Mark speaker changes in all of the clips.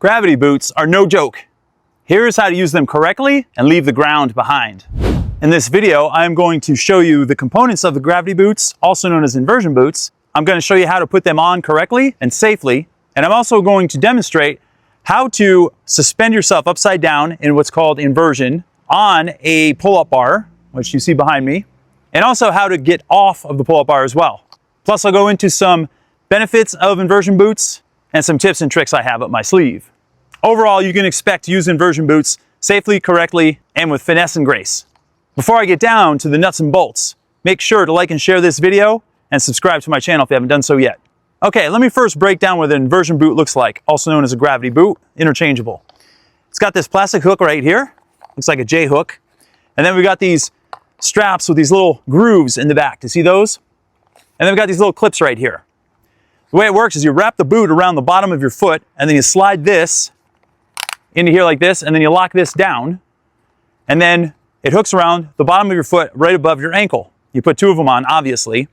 Speaker 1: Gravity boots are no joke. Here's how to use them correctly and leave the ground behind. In this video, I'm going to show you the components of the gravity boots, also known as inversion boots. I'm going to show you how to put them on correctly and safely. And I'm also going to demonstrate how to suspend yourself upside down in what's called inversion on a pull-up bar, which you see behind me, and also how to get off of the pull-up bar as well. Plus, I'll go into some benefits of inversion boots and some tips and tricks I have up my sleeve. Overall, you can expect to use inversion boots safely, correctly, and with finesse and grace. Before I get down to the nuts and bolts, make sure to like and share this video and subscribe to my channel if you haven't done so yet. Okay, let me first break down what an inversion boot looks like, also known as a gravity boot, interchangeable. It's got this plastic hook right here, looks like a J hook, and then we got these straps with these little grooves in the back. Do you see those? And then we've got these little clips right here. The way it works is you wrap the boot around the bottom of your foot, and then you slide this into here like this, and then you lock this down, and then it hooks around the bottom of your foot right above your ankle. You put two of them on, obviously.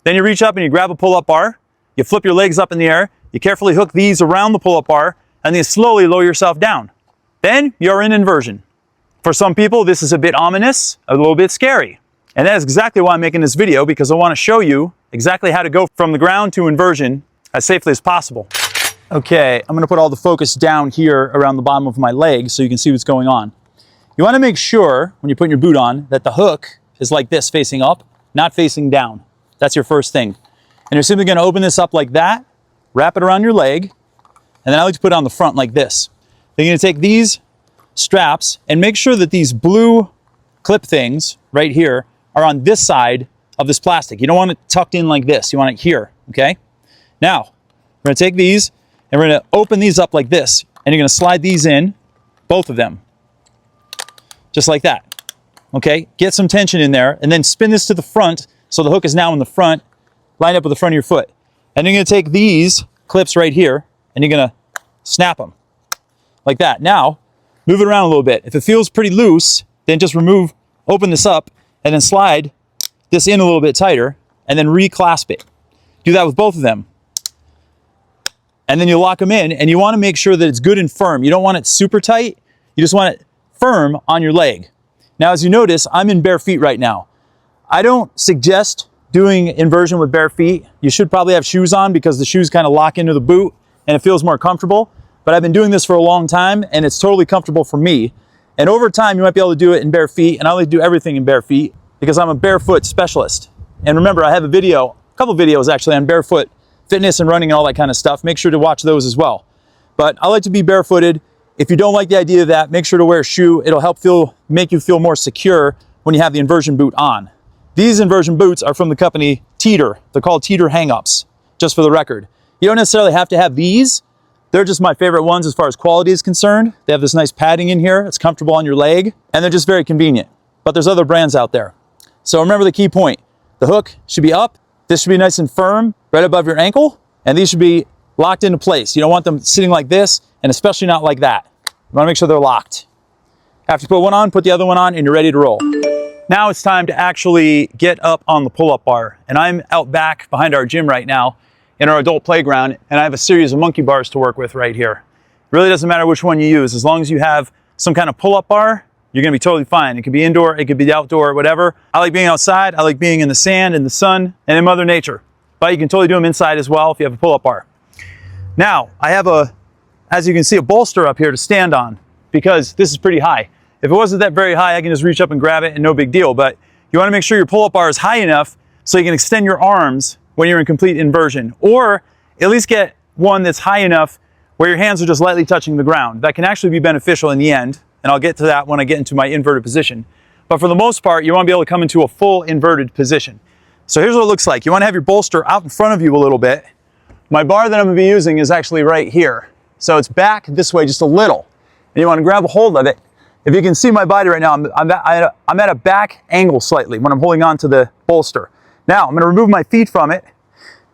Speaker 1: Then you reach up and you grab a pull-up bar, you flip your legs up in the air, you carefully hook these around the pull-up bar, and then you slowly lower yourself down. Then you're in inversion. For some people, this is a bit ominous, a little bit scary. And that is exactly why I'm making this video, because I want to show you exactly how to go from the ground to inversion as safely as possible. Okay, I'm going to put all the focus down here around the bottom of my leg so you can see what's going on. You want to make sure, when you're putting your boot on, that the hook is like this, facing up, not facing down. That's your first thing. And you're simply going to open this up like that, wrap it around your leg, and then I like to put it on the front like this. Then you're going to take these straps and make sure that these blue clip things right here are on this side of this plastic. You don't want it tucked in like this. You want it here, okay? Now, we're going to take these and we're going to open these up like this, and you're going to slide these in, both of them, just like that, okay? Get some tension in there, and then spin this to the front so the hook is now in the front, lined up with the front of your foot. And you're going to take these clips right here, and you're going to snap them like that. Now, move it around a little bit. If it feels pretty loose, then just open this up, and then slide this in a little bit tighter, and then reclasp it. Do that with both of them. And then you lock them in, and you want to make sure that it's good and firm. You don't want it super tight. You just want it firm on your leg. Now, as you notice, I'm in bare feet right now. I don't suggest doing inversion with bare feet. You should probably have shoes on because the shoes kind of lock into the boot and it feels more comfortable. But I've been doing this for a long time and it's totally comfortable for me. And over time, you might be able to do it in bare feet, and I like to do everything in bare feet because I'm a barefoot specialist. And remember, I have a couple videos actually on barefoot fitness and running and all that kind of stuff. Make sure to watch those as well. But I like to be barefooted. If you don't like the idea of that, make sure to wear a shoe. It'll help make you feel more secure when you have the inversion boot on. These inversion boots are from the company Teeter. They're called Teeter hang-ups, just for the record. You don't necessarily have to have these. They're just my favorite ones as far as quality is concerned. They have this nice padding in here. It's comfortable on your leg, and they're just very convenient. But there's other brands out there. So remember the key point. The hook should be up. This should be nice and firm right above your ankle, and these should be locked into place. You don't want them sitting like this, and especially not like that. You want to make sure they're locked. After you put one on, put the other one on, and you're ready to roll. Now it's time to actually get up on the pull-up bar. And I'm out back behind our gym right now in our adult playground, and I have a series of monkey bars to work with right here. It really doesn't matter which one you use. As long as you have some kind of pull-up bar, you're going to be totally fine. It could be indoor, it could be outdoor, whatever. I like being outside. I like being in the sand, in the sun, and in Mother Nature. But you can totally do them inside as well if you have a pull-up bar. Now, I have as you can see, a bolster up here to stand on because this is pretty high. If it wasn't that very high, I can just reach up and grab it and no big deal. But you want to make sure your pull-up bar is high enough so you can extend your arms when you're in complete inversion, or at least get one that's high enough where your hands are just lightly touching the ground. That can actually be beneficial in the end, and I'll get to that when I get into my inverted position. But for the most part, you want to be able to come into a full inverted position. So here's what it looks like. You want to have your bolster out in front of you a little bit. My bar that I'm going to be using is actually right here. So it's back this way just a little. And you want to grab a hold of it. If you can see my body right now, I'm at a back angle slightly when I'm holding on to the bolster. Now, I'm going to remove my feet from it.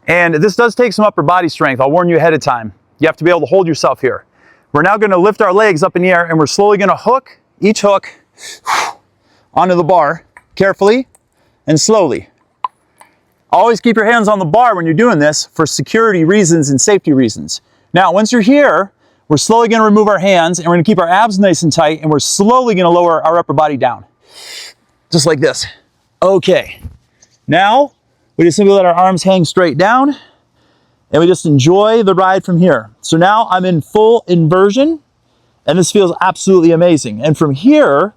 Speaker 1: And this does take some upper body strength. I'll warn you ahead of time. You have to be able to hold yourself here. We're now going to lift our legs up in the air, and we're slowly going to hook each hook onto the bar carefully and slowly. Always keep your hands on the bar when you're doing this for security reasons and safety reasons. Now, once you're here, we're slowly going to remove our hands and we're going to keep our abs nice and tight, and we're slowly going to lower our upper body down. Just like this. Okay. Now, we just simply let our arms hang straight down and we just enjoy the ride from here. So now I'm in full inversion and this feels absolutely amazing. And from here,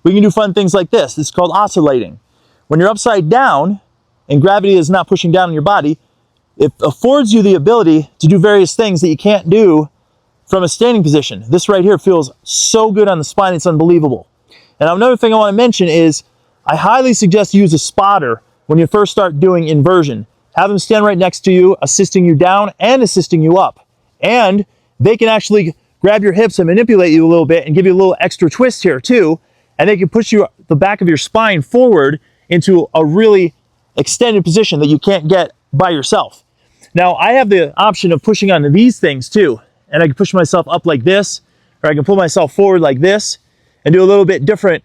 Speaker 1: we can do fun things like this. It's called oscillating. When you're upside down and gravity is not pushing down on your body, it affords you the ability to do various things that you can't do from a standing position. This right here feels so good on the spine, it's unbelievable. And another thing I want to mention is I highly suggest you use a spotter when you first start doing inversion. Have them stand right next to you, assisting you down and assisting you up. And they can actually grab your hips and manipulate you a little bit and give you a little extra twist here too. And they can push the back of your spine forward into a really extended position that you can't get by yourself. Now, I have the option of pushing onto these things too. And I can push myself up like this, or I can pull myself forward like this and do a little bit different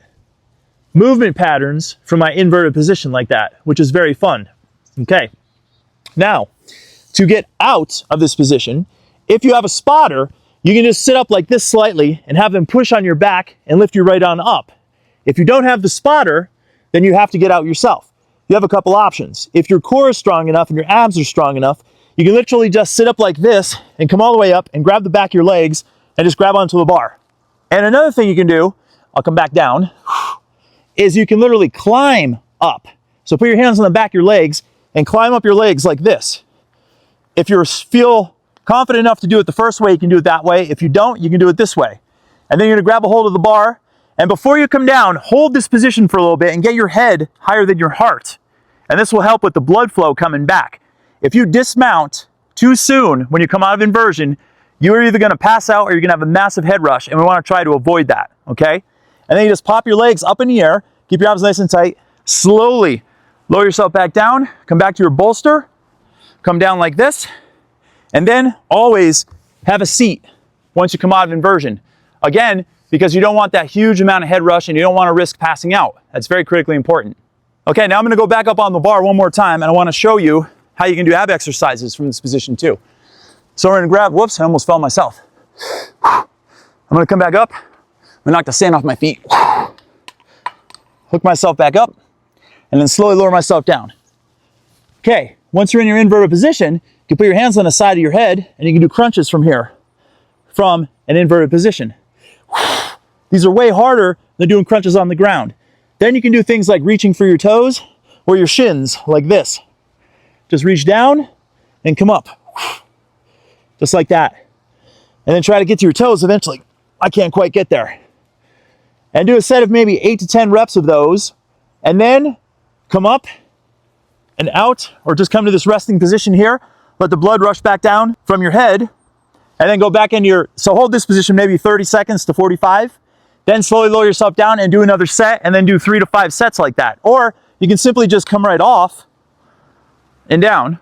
Speaker 1: movement patterns from my inverted position like that, which is very fun. Okay. Now, to get out of this position, if you have a spotter, you can just sit up like this slightly and have them push on your back and lift you right on up. If you don't have the spotter, then you have to get out yourself. You have a couple options. If your core is strong enough and your abs are strong enough, you can literally just sit up like this and come all the way up and grab the back of your legs and just grab onto the bar. And another thing you can do, I'll come back down, is you can literally climb up. So put your hands on the back of your legs and climb up your legs like this. If you feel confident enough to do it the first way, you can do it that way. If you don't, you can do it this way. And then you're gonna grab a hold of the bar, and before you come down, hold this position for a little bit and get your head higher than your heart. And this will help with the blood flow coming back. If you dismount too soon when you come out of inversion, you're either gonna pass out or you're gonna have a massive head rush, and we wanna try to avoid that, okay? And then you just pop your legs up in the air, keep your arms nice and tight, slowly lower yourself back down, come back to your bolster, come down like this, and then always have a seat once you come out of inversion. Again, because you don't want that huge amount of head rush and you don't want to risk passing out. That's very critically important. Okay, now I'm gonna go back up on the bar one more time and I wanna show you how you can do ab exercises from this position too. So we're gonna grab, whoops, I almost fell myself. I'm gonna come back up, I'm gonna knock the sand off my feet. Hook myself back up, and then slowly lower myself down. Okay, once you're in your inverted position, you can put your hands on the side of your head and you can do crunches from here, from an inverted position. These are way harder than doing crunches on the ground. Then you can do things like reaching for your toes or your shins, like this. Just reach down and come up, just like that. And then try to get to your toes eventually. I can't quite get there. And do a set of maybe 8 to 10 reps of those, and then come up and out, or just come to this resting position here. Let the blood rush back down from your head, and then go back into your, so hold this position maybe 30 seconds to 45, then slowly lower yourself down and do another set, and then do 3 to 5 sets like that. Or you can simply just come right off and down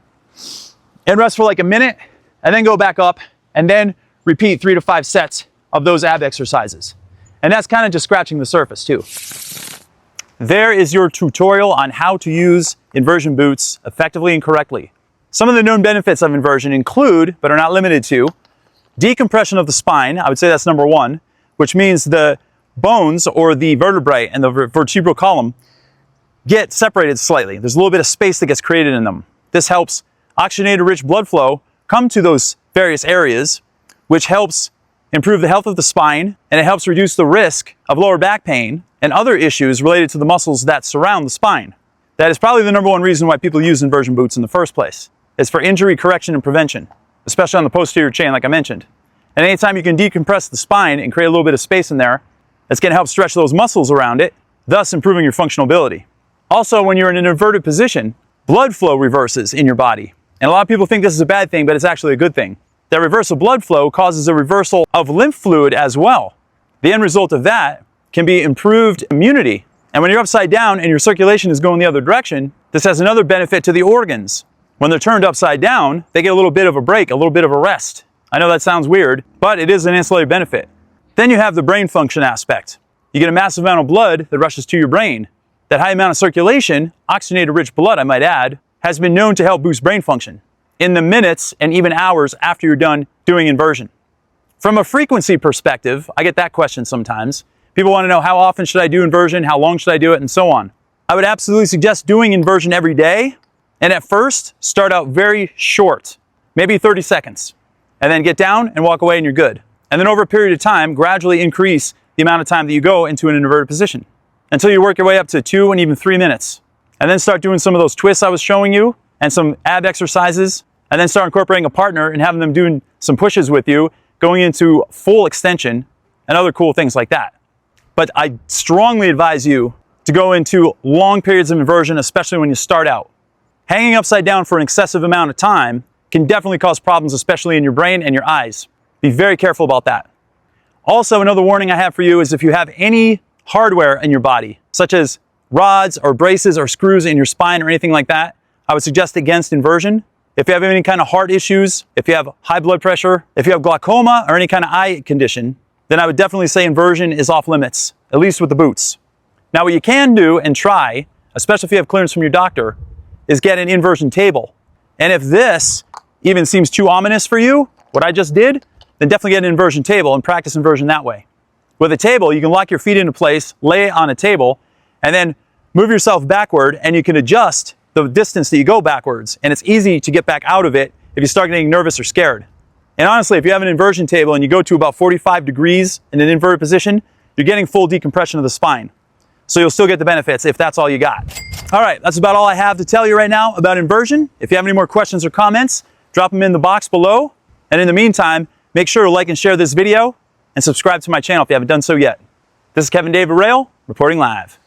Speaker 1: and rest for like a minute, and then go back up, and then repeat 3 to 5 sets of those ab exercises. And that's kind of just scratching the surface too. There is your tutorial on how to use inversion boots effectively and correctly. Some of the known benefits of inversion include, but are not limited to, decompression of the spine. I would say that's number one, which means the bones or the vertebrae and the vertebral column get separated slightly. There's a little bit of space that gets created in them. This helps oxygenated-rich blood flow come to those various areas, which helps improve the health of the spine, and it helps reduce the risk of lower back pain and other issues related to the muscles that surround the spine. That is probably the number one reason why people use inversion boots in the first place. It's for injury correction and prevention, especially on the posterior chain like I mentioned. And anytime you can decompress the spine and create a little bit of space in there, that's going to help stretch those muscles around it, thus improving your functional ability. Also, when you're in an inverted position, blood flow reverses in your body. And a lot of people think this is a bad thing, but it's actually a good thing. That reversal blood flow causes a reversal of lymph fluid as well. The end result of that can be improved immunity. And when you're upside down and your circulation is going the other direction, this has another benefit to the organs. When they're turned upside down, they get a little bit of a break, a little bit of a rest. I know that sounds weird, but it is an ancillary benefit. Then you have the brain function aspect. You get a massive amount of blood that rushes to your brain. That high amount of circulation, oxygenated-rich blood, I might add, has been known to help boost brain function in the minutes and even hours after you're done doing inversion. From a frequency perspective, I get that question sometimes. People want to know how often should I do inversion, how long should I do it, and so on. I would absolutely suggest doing inversion every day. And at first, start out very short, maybe 30 seconds, and then get down and walk away and you're good. And then over a period of time, gradually increase the amount of time that you go into an inverted position until you work your way up to 2 and even 3 minutes. And then start doing some of those twists I was showing you and some ab exercises, and then start incorporating a partner and having them doing some pushes with you, going into full extension and other cool things like that. But I strongly advise you to go into long periods of inversion, especially when you start out. Hanging upside down for an excessive amount of time can definitely cause problems, especially in your brain and your eyes. Be very careful about that. Also, another warning I have for you is if you have any hardware in your body, such as rods or braces or screws in your spine or anything like that, I would suggest against inversion. If you have any kind of heart issues, if you have high blood pressure, if you have glaucoma or any kind of eye condition, then I would definitely say inversion is off limits, at least with the boots. Now, what you can do and try, especially if you have clearance from your doctor, is get an inversion table. And if this even seems too ominous for you, what I just did, then definitely get an inversion table and practice inversion that way. With a table, you can lock your feet into place, lay on a table, and then move yourself backward, and you can adjust the distance that you go backwards. And it's easy to get back out of it if you start getting nervous or scared. And honestly, if you have an inversion table and you go to about 45 degrees in an inverted position, you're getting full decompression of the spine. So you'll still get the benefits if that's all you got. All right, that's about all I have to tell you right now about inversion. If you have any more questions or comments, drop them in the box below. And in the meantime, make sure to like and share this video and subscribe to my channel if you haven't done so yet. This is Kevin David Rail, reporting live.